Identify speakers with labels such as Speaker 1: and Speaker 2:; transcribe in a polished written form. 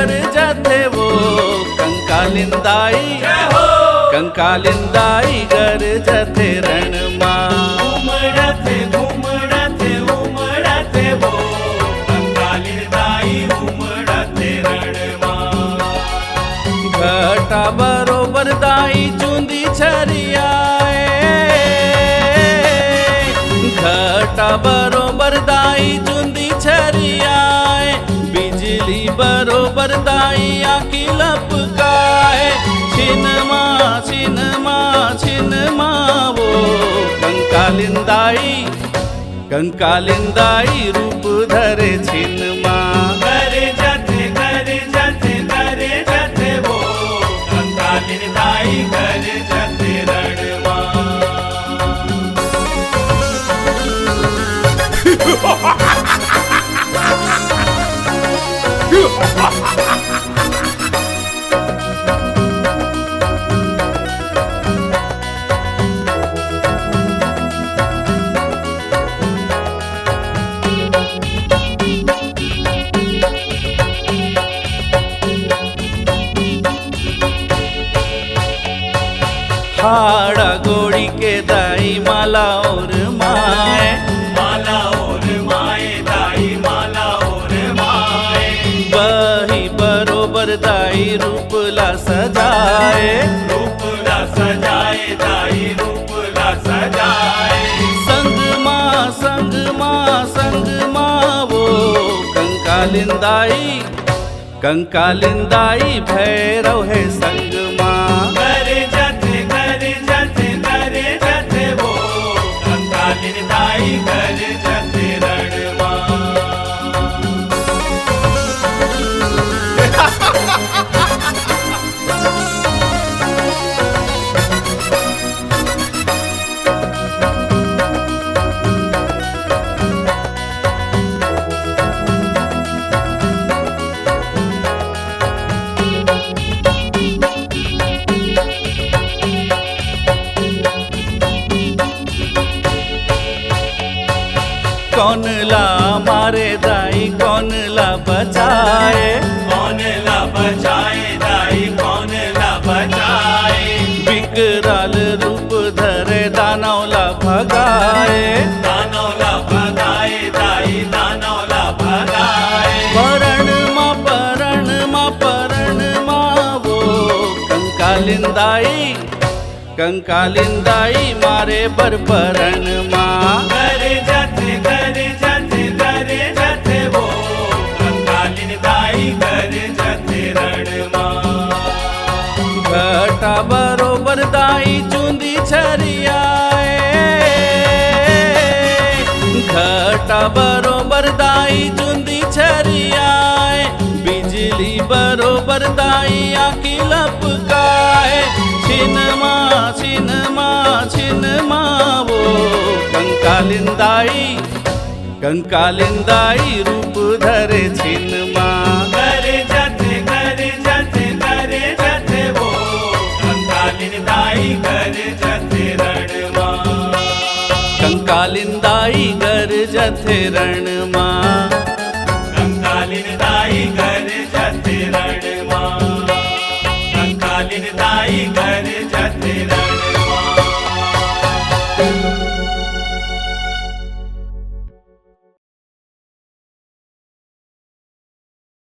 Speaker 1: गर जथे वो कंकालिंदाई कंकालिंदाई गर जथे रणमा
Speaker 2: घुमड़ते घुमड़ते उमड़ते वो कंकालिंदाई उमड़ते रणमा
Speaker 1: घटा बरोबर दाई चूंदी छरियाए घटा बरोबर दाई चूंदी छरियाए बिजली बरोबर दाई आखी लपकाए छिनमा छिनमा छिनमा वो कंकालिंदाई कंकालिंदाई रूप धरे छिनमा
Speaker 2: करे जथे वो कंकालिंदाई करे जथे रणमा
Speaker 1: हाड़ा गोड़ी के दाई माला और माए
Speaker 2: माला और माए दाई माला और माए
Speaker 1: बही बरोबर दाई रूपला सजाए
Speaker 2: रूपला सजाए दाई रूपला सजाए
Speaker 1: संग माँ वो कंकालिंदाई कंकालिंदाई भैरव है संग माँ
Speaker 2: करे जथे वो कंकालिंदाई करे जथे रणमा
Speaker 1: कौन ला मारे दाई कौन ला बचाए
Speaker 2: कौन ला बचाए दाई कौन ला बचाए
Speaker 1: विकराल रूप धरे दानवला भगाए
Speaker 2: दानवला भगाए दाई दानवला भगाए
Speaker 1: परण माँ वो कंकालिंदाई कंकालिंदाई मारे बर परण माँ
Speaker 2: करे जथे वो कंकालिंदाई करे जथे रणमा
Speaker 1: घटा बरोबर दाई चूंदी छरियाए घटा बरोबर दाई चूंदी छरियाए बिजली बरोबर दाई आखी लपकाए छिनमा वो कंकालिंदाई कंकालिंदाई रूप धरे छिनमा
Speaker 2: करे जथे वो कंकालिंदाई करे जथे रणमा
Speaker 1: कंकालिंदाई गर जथे रणमा
Speaker 2: कंकालिंदाई